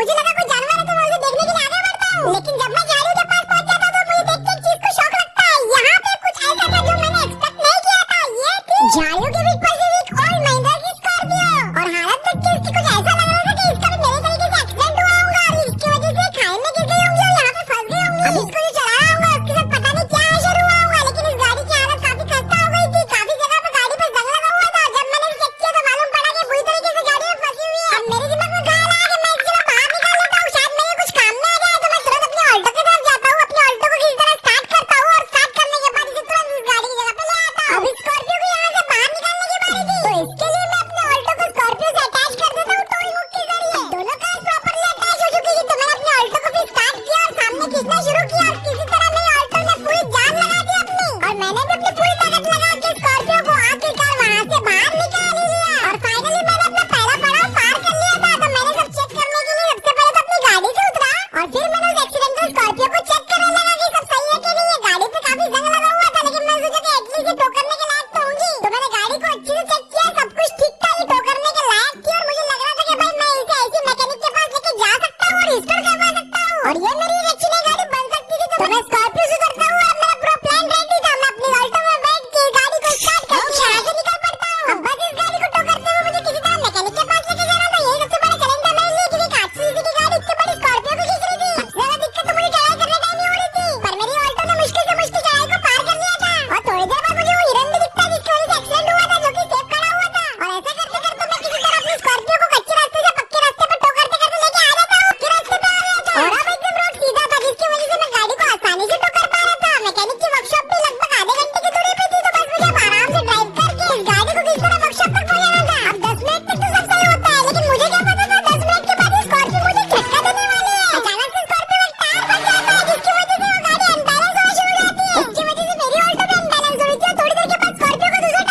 मुझे लगा कोई जानवर है तो मैं उसे देखने के लिए आगे बढ़ता हूँ, लेकिन जब मैं झाड़ियों के पास पहुंच जाता हूँ तो मुझे देख के एक चीज को शौक लगता है। यहाँ पे कुछ ऐसा था जो मैंने एक्सपेक्ट नहीं किया था। ये थी झाड़ियों के बीच पर से एक ओल्ड महिंद्रा की स्कॉर्पियो, और हालत देख के इसकी कुछ ऐसा लग रहा था कि इसका भी मेरे तरीके से एक्सीडेंट हुआ होगा और इसकी वजह से खाई में गिर गई होंगी और यहाँ पे फंस गई होंगी। अब इसको जो चलाया होगा उसके साथ पता नहीं क्या ऐसा हुआ होगा, लेकिन इस गाड़ी की हालत काफी खस्ता हो गई थी। काफी जगह पे गाड़ी पे जंग लगा हुआ था। जब मैंने चेक किया तो मालूम पड़ा कि बुरी तरीके से गाड़ी में फंसी हुई है। अब मेरे दिमाग में ख्याल आया कि मैं इस जगह बाहर निकाल लेता हूँ, शायद मेरे कुछ काम में आ जाए। तो मैं तुरंत अपने ऑल्टो की तरफ जाता हूँ, अपने ऑल्टो को किसी तरह स्टार्ट करता हूँ और स्टार्ट करने के बाद इसे तुरंत इस गाड़ी की जगह पे ले आता हूँ। अब इस स्कॉर्पियो को यहाँ से बाहर निकालने की बारी थी, तो इसके लिए मैं अपने ऑल्टो को स्कॉर्पियो से अटैच कर देता हूँ टोइंग हुक के जरिए। दोनों कार प्रॉपर्ली अटैच हो चुकी थी, तो मैंने अपने ऑल्टो को भी स्टार्ट किया और सामने खींचना शुरू किया और किसी तरह मेरे ऑल्टो ने पूरी जान लगा दी अपनी, और मैंने भी अपनी पूरी ताकत लगा के स्कॉर्पियो को आखिरकार वहाँ से बाहर निकाल ही लिया। और फाइनली मैंने अपना पहला पड़ाव पार कर लिया था। तो मैंने सब चेक करने के लिए सबसे पहले तो अपनी गाड़ी से उतरा और फिर मैंने उस एक्सीडेंटल स्कॉर्पियो को चेक करने लगा कि सब सही है कि नहीं है। गाड़ी पे काफी जंग लगा हुआ था, लेकिन मैं सोचा कि एटलीस्ट ये टो करने के लायक तो होंगी। तो मैंने गाड़ी को अच्छे से चेक किया, सब कुछ ठीक था, ये टो करने के लायक थी और मुझे लग रहा था कि भाई मैं इसे ऐसी मैकेनिक के पास लेके जा सकता हूँ और रिस्टोर करवा सकता हूँ और ये मेरी एक अच्छी नई गाड़ी बन सकती थी। तो मैं स्कॉर्पियो से उतरता हूँ और मेरा पूरा प्लान रेडी था। मैं अपनी ऑल्टो में बैठ के गाड़ी को स्टार्ट करके यहाँ से निकल पड़ता हूँ। अब बस इस गाड़ी को टो करते हुए मुझे किसी तरह मैकेनिक के पास लेके जाना था। यही सबसे बड़ा चैलेंज था मेरे लिए, क्योंकि कांच की गाड़ी इतनी बड़ी स्कॉर्पियो को खींच रही थी। सबसे ज्यादा दिक्कत तो मुझे चढ़ाई करने टाइम ही हो रही थी, पर मेरी ऑल्टो ने मुश्किल से मुश्किल चढ़ाई को पार कर लिया था। और थोड़ी देर बाद मुझे वो हिरन भी दिखता जिसकी वजह से एक्सीडेंट हुआ था, जो कि सेफ खड़ा हुआ था। और ऐसा करते करते मैं किसी तरह अपनी स्कॉर्पियो को कच्चे रास्ते से पक्के रास्ते पर टो करते करते लेके आ जाता हूँ। पक्के रास्ते पे आ गया था और अब एकदम रोड सीधा था, जिसकी वजह से मैं गाड़ी को आसानी से टो कर पा रहा था। मैकेनिक की वर्कशॉप भी लगभग आधे घंटे की दूरी पे थी, तो बस मुझे अब आराम से ड्राइव करके इस गाड़ी को किसी तरह वर्कशॉप तक पहुंचाना था। अब 10 मिनट तक तो सब सही होता है, लेकिन मुझे क्या पता था 10 मिनट के बाद स्कॉर्पियो मुझे झटका देने वाली है। अचानक से स्कॉर्पियो में टायर फट जाता है, जिसकी वजह से वो गाड़ी अनबैलेंस होना शुरू हो जाती है। इसकी वजह से मेरी ऑल्टो भी अनबैलेंस हो रही थी और थोड़ी देर के बाद स्कॉर्पियो का दूसरा टायर भी फट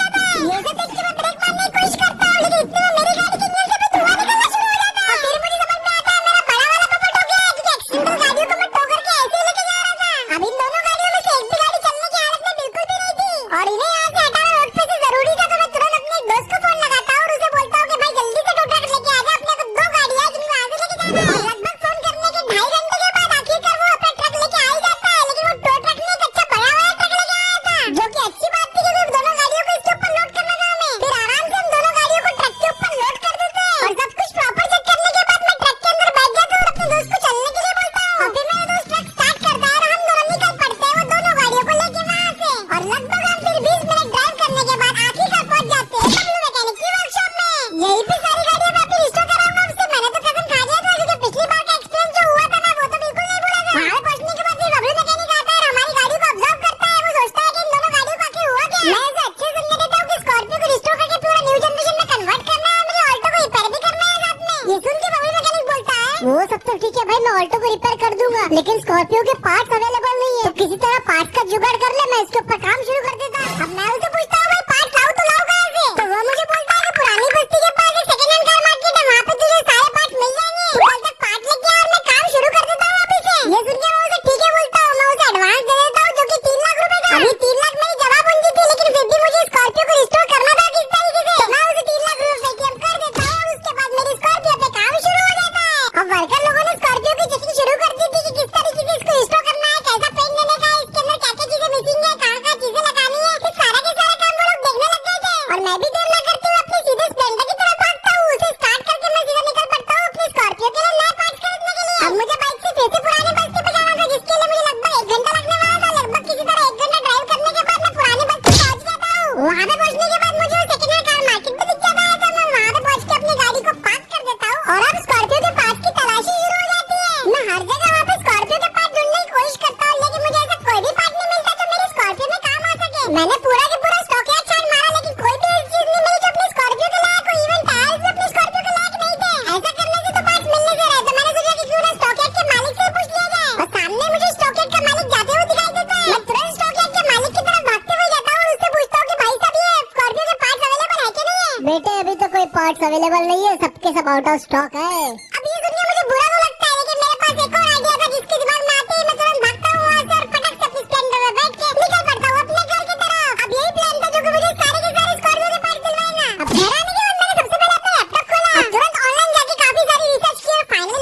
जाता है। ये सब देख के मैं ब्रेक मारने की कोशिश करता हूँ, लेकिन इतने में मेरी गाड़ी के इंजन से भी धुआं निकलना शुरू हो जाता है। और फिर मुझे समझ में आता है मेरा बड़ा वाला पपट हो गया है, क्योंकि एक्सीडेंटल गाड़ियों को मैं टो करके ऐसे ही लेके जा रहा था। अब इन दोनों गाड़ियों में से एक भी गाड़ी चलने की हालत में बिल्कुल भी नहीं थी और इन्हें यहाँ से हटाना रोड पे से जरूरी था। तो मैं तुरंत अपने एक दोस्त को फोन लगाता हूँ और उसे बोलता हूँ कि भाई जल्दी से टो ट्रक लेके आ जा, अपने को 2 गाड़ियां जिनको आगे लेके जाना है। लगभग फोन करने के 2.5 घंटे के बाद आखिरकार वो अपना ट्रक लेके आ ही जाता है, लेकिन वो टो ट्रक में एक अच्छा बड़ा वाला ट्रक लेके आया था, जो कि अच्छी बात थी क्योंकि दोनों गाड़ियों को इसके ऊपर लोड करना था हमें। फिर आराम से हम दोनों गाड़ियों को ट्रक के ऊपर लोड कर देते हैं और सब कुछ प्रॉपर चेक करने के बाद मैं ट्रक के अंदर बैठ जाता हूँ और अपने दोस्त को चलने के लिए बोलता हूँ। और फिर मेरा दोस्त ट्रक स्टार्ट करता है और हम दोनों निकल पड़ते हैं वो दोनों गाड़ियों को लेके वहाँ से। और लगभग हम फिर 20 मिनट ड्राइव करने के बाद आखिरकार पहुंच जाते हैं बबलू मैकेनिक की वर्कशॉप में। यही पे सारी गाड़ियां मैं अपनी रिस्टोर कराऊंगा उससे। मैंने तो कसम खा लिया था, क्योंकि पिछली बार का एक्सपीरियंस जो हुआ था ना, वो तो बिल्कुल नहीं भूला था। वहाँ पहुंचने के बाद फिर बबलू मैकेनिक आता है और हमारी गाड़ी को ऑब्जर्व करता है। वो सोचता है कि इन दोनों गाड़ियों का आखिर हुआ क्या। मैं इसे अच्छे से समझा देता हूँ कि स्कॉर्पियो को रिस्टोर करके पूरा न्यू जनरेशन में कन्वर्ट करना है और मुझे ऑल्टो को रिपेयर भी करना है साथ में। ये सुन के बबलू मैकेनिक बोलता है वो सब तो ठीक है भाई, मैं ऑल्टो को रिपेयर कर दूंगा, लेकिन स्कॉर्पियो के पार्ट्स अवेलेबल नहीं है, तो किसी तरह पार्ट्स का जुगाड़ कर ले, मैं इसके ऊपर काम शुरू कर देता हूँ। अब मैं उसे पूछता हूँ भाई पार्ट्स लाओ तो लाओ कहाँ से। तो वो मुझे बोलता है कि पुरानी बस्ती के पास एक सेकंड हैंड कार मार्केट है, वहाँ पे तुझे सारे पार्ट्स मिल जाएंगे, तू कल तक पार्ट लेके आ और मैं काम शुरू कर देता हूँ अभी से। ये सुन के मैं उसे ठीक है बोलता हूँ। मैं उसे एडवांस दे देता हूँ, जो कि 3 लाख रुपए का। अभी 3 लाख मेरी जमा पूंजी थी, लेकिन फिर भी मुझे स्कॉर्पियो को रिस्टोर करना था किस तरीके से। तो मैं उसे 3 लाख रुपए पेटीएम कर देता हूँ और उसके बाद मेरी स्कॉर्पियो पे काम शुरू हो जाता है। अब वर्कर लोगों ने स्कॉर्पियो की चेकिंग शुरू कर दी थी कि किस तरीके से इसको रिस्टोर करना है, कैसा पेंट देने का है, इसके अंदर क्या क्या चीजें मिसिंग है, कहाँ कहाँ चीजें लगानी है, ये सारा के सारा काम वो लोग देखने लग गए थे। और मैं भी देर न करते हुए अपने सीधे स्प्लेंडर की तरफ भागता हूँ। उसे स्टार्ट करके मैं सीधा निकल पड़ता हूँ अपनी स्कॉर्पियो के लिए नए पार्ट्स खरीदने के लिए। अब मुझे बाइक से फिर से पुरानी बस्ती पे जाना था, जिसके लिए मुझे लगभग 1 घंटा लगने वाला था। लगभग किसी तरह 1 घंटा ड्राइव करने के बाद मैं पुरानी बस्ती पहुंच जाता हूँ। वहाँ पे पहुंचने के बाद मुझे सेकंड हैंड कार मार्केट भी दिख जाता है, तो मैं वहाँ पे पहुंच के अपनी गाड़ी को पार्क कर देता हूँ और अब स्कॉर्पियो के पार्ट्स की तलाशी शुरू हो जाती है। मैं हर जगह वहाँ पे स्कॉर्पियो के पार्ट ढूंढने की कोशिश करता हूँ, लेकिन मुझे ऐसा कोई भी पार्ट नहीं मिलता जो मेरी स्कॉर्पियो में काम आ सके। मैंने पूरा के पूरा स्टॉक यार्ड छान मारा, लेकिन कोई भी ऐसी चीज नहीं मिली जो अपनी स्कॉर्पियो के लायक हो। इवन टायर्स भी अपनी स्कॉर्पियो के लायक नहीं थे। ऐसा करने से तो पार्ट्स मिलने से रहे, तो मैंने सोचा कि क्यों ना स्टॉक यार्ड के मालिक से पूछ लिया जाए। और सामने मुझे स्टॉक यार्ड का मालिक जाते हुए दिखाई देता है। मैं तुरंत स्टॉक यार्ड के मालिक की तरफ भागते हुए जाता हूँ और उससे पूछता हूँ कि भाई साहब ये स्कॉर्पियो के पार्ट्स अवेलेबल है कि नहीं है। बेटे अभी तो कोई पार्ट्स अवेलेबल नहीं है, सबके सब आउट ऑफ स्टॉक है। अब ये सुन के मुझे बुरा तो लगता है, लेकिन मेरे पास एक और आइडिया था जिसके दिमाग में आते ही मैं तुरंत भागता हूँ वहाँ से और पटक से अपनी स्प्लेंडर में बैठ के निकल पड़ता हूँ अपने घर की तरफ। अब यही प्लान था जो कि मुझे सारे के सारे स्कॉर्पियो के पार्ट्स दिलवाएगा। अब हैरानी के बाद मैंने सबसे पहले अपना लैपटॉप खोला और तुरंत ऑनलाइन जाके काफी सारी रिसर्च की और फाइनली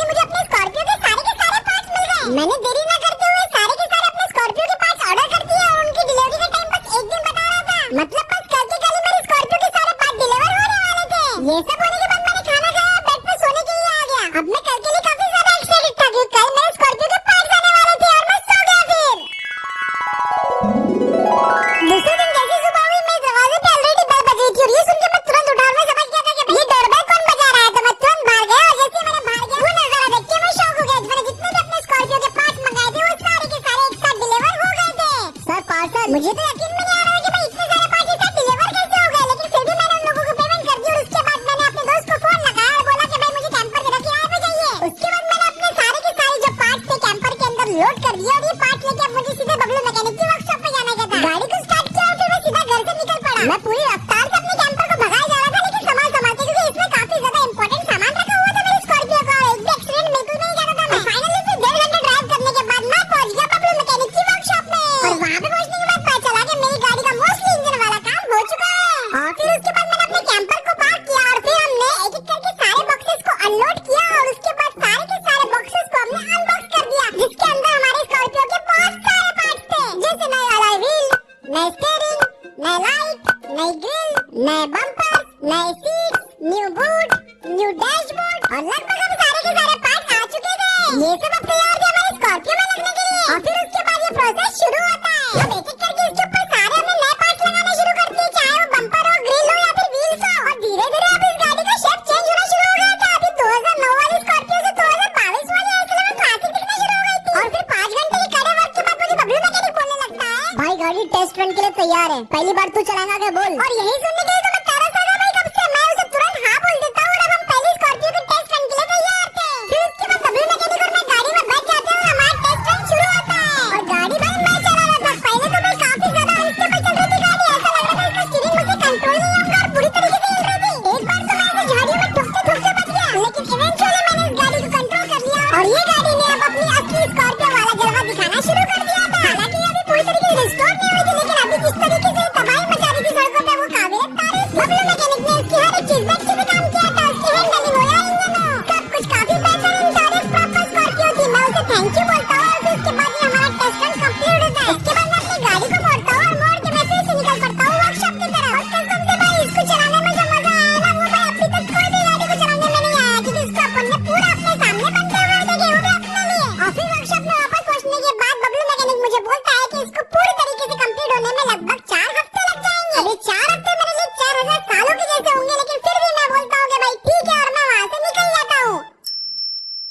कि अब मुझे सीधे बबलू मैकेनिक की वर्कशॉप पे जाना था। गाड़ी को स्टार्ट किया और फिर मैं सीधा घर से निकल पड़ा। मैं पूरी रफ्तार से अपने कैंपर को भगाया जा रहा था, लेकिन संभाल संभाल के, क्योंकि इसमें काफी ज्यादा इंपॉर्टेंट सामान रखा हुआ था मेरी स्कॉर्पियो का। एक भी एक्सीडेंट बिल्कुल नहीं चाहता था मैं। फाइनली फिर 1.5 घंटे ड्राइव करने के बाद मैं पहुंच गया बबलू मैकेनिक की वर्कशॉप में। और वहाँ पे पहुंचने के बाद पता चला कि मेरी गाड़ी का मोस्टली इंजन वाला काम हो चुका है। और फिर उसके बाद मैंने अपने कैंपर को पार्क किया और फिर हमने एक एक करके सारे बॉक्सेस को अनलोड किया और उसके बाद सारे के सारे बॉक्सेस को हमने अनबॉक्स कर दिया, जिसके अंदर हमारे स्कॉर्पियो के बहुत सारे पार्ट्स थे, जैसे नए अलॉय व्हील, नए स्टीयरिंग, नए लाइट, नई ग्रिल, नए बम्पर, नए seat, new boot, new dashboard और लगभग हम सारे के सारे पार्ट आ चुके थे। ये सब अब तैयार थे हमारे स्कॉर्पियो में लगने के लिए। और फिर उसके बाद ये प्रोसेस शुरू होता है। अब एक एक करके इसके ऊपर सारे हमने नए पार्ट्स लगाने शुरू कर दिए, चाहे वो बम्पर हो, ग्रिल हो या फिर व्हील्स हो। और धीरे धीरे अब इस गाड़ी का शेप चेंज होना शुरू हो गया था। अभी 2009 वाली स्कॉर्पियो से 2022 वाली S11 क्लासिक दिखना शुरू हो गई थी। और फिर 5 घंटे के कड़े वर्क के बाद मुझे बबलू मैकेनिक बोलने लगता है, भाई गाड़ी टेस्ट रन के लिए तैयार है, पहली बार तू चलाएगा क्या बोल। और यही सुनने के लिए तो मैं तरस आ गया भाई कब से। मैं उसे तुरंत हाँ बोल देता हूँ और अब हम पहली स्कॉर्पियो के टेस्ट रन के लिए तैयार थे। फिर उसके बाद बबलू मैकेनिक और मैं गाड़ी में बैठ जाते हैं और हमारा टेस्ट रन शुरू होता है। और गाड़ी भाई मैं चला रहा था। पहले तो मैं काफी ज्यादा अनस्टेबल चल रही थी गाड़ी, ऐसा लग रहा था इसका स्टीयरिंग मुझसे कंट्रोल नहीं होगा और पूरी तरीके से हिल रही थी। एक बार तो मैं ऐसे झाड़ियों में ठुकते ठुकते बच गया, लेकिन इवेंचुअली मैंने इस गाड़ी को कंट्रोल कर लिया और ये गाड़ी ने अब अपनी असली स्कॉर्पियो वाला जलवा दिखाना शुरू कर दिया था। हालांकि ये अभी पूरी तरीके से रिस्टोर नहीं हुई थी, लेकिन अभी जिस तरीके से तबाही मचा रही थी सड़कों पे वो काबिल तारीफ। बबलू मैकेनिक ने इसकी हर एक चीज में अच्छे से काम किया था। उसकी हैंडलिंग हो या इंजन हो, सब कुछ काफी बेहतरीन था और एक प्रॉपर स्कॉर्पियो थी। मैं उसे थैंक यू बोलता हूँ और फिर उसके बाद ही हमारा टेस्ट रन कंप्लीट होता है। इसके बाद मैं अपनी गाड़ी को मोड़ता हूँ और मोड़ के मैं फिर से निकल पड़ता हूँ वर्कशॉप की तरफ। और कसम से भाई इसको चलाने में जो मजा आया ना, वो भाई अभी तक कोई भी गाड़ी को चलाने में नहीं आया, क्योंकि इसको अपन ने पूरा अपने सामने बनते हुए देखे, वो भी अपने लिए। और फिर वर्कशॉप में वापस पहुंचने के बाद बबलू मैकेनिक मुझे बोलता है कि इसको पूरी तरीके से कंप्लीट होने में लगभग 4 हफ्ते लग जाएंगे। अभी 4 हफ्ते मेरे लिए 4000 सालों के जैसे होंगे, लेकिन फिर भी मैं बोलता हूँ कि भाई ठीक है और मैं वहाँ से निकल जाता हूँ।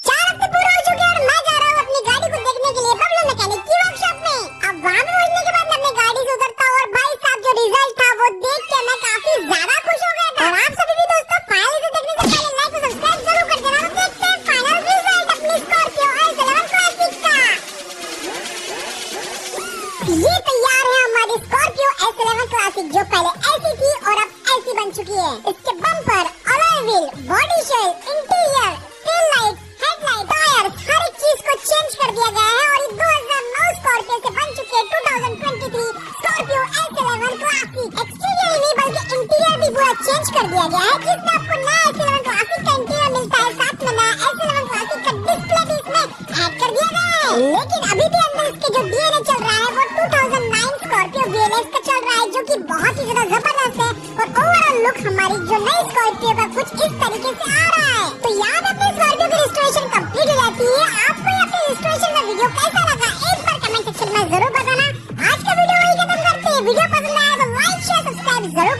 4 हफ्ते पूरे हो चुके हैं और मैं जा रहा हूँ अपनी गाड़ी को देखने के लिए बबलू मैकेनिक की वर्कशॉप में। अब वहाँ पे पहुंचने के बाद मैं अपनी गाड़ी से उतरता हूँ और भाई साहब जो रिजल्ट था वो देख के मैं काफी ज्यादा खुश हो गया था। और आप सभी भी दोस्तों फाइनल से देखने से पहले लाइक और सब्सक्राइब जरूर कर देना। तो देखते हैं फाइनल रिजल्ट अपनी स्कॉर्पियो S11 क्लासिक का। ये तैयार है हमारी स्कॉर्पियो S11 क्लासिक, जो पहले ऐसी थी और अब ऐसी बन चुकी है। इसके bumper, alloy wheel, body shell, interior, tail light, headlight, tyre, हर एक चीज को चेंज कर दिया गया है। और ये 2009 स्कॉर्पियो से बन चुकी है 2023 स्कॉर्पियो S11 क्लासिक। एक्सटीरियर ही नहीं बल्कि इंटीरियर भी पूरा चेंज कर दिया गया है, जिसमें आपको नया S11 क्लासिक का इंटीरियर मिलता है, साथ में नया S11 क्लासिक का डिस्प्ले भी इसमें ऐड कर दिया गया है। लेकिन अभी भी अंदर इसके जो डीएनए चल रहा है वो 2009 स्कॉर्पियो VLS का चल रहा है, जो कि बहुत ही ज्यादा जबरदस्त है। और ओवरऑल लुक हमारी जो नई स्कॉर्पियो का कुछ इस तरीके से आ रहा है। तो याद अपनी स्कॉर्पियो की रिस्टोरेशन कंप्लीट हो जाती है। आपको अपनी रिस्टोरेशन का वीडियो कैसा लगा एक बार कमेंट सेक्शन में जरूर बताना। आज का वीडियो वही खत्म करते हैं। वीडियो पसंद आया तो लाइक शेयर सब्सक्राइब जरूर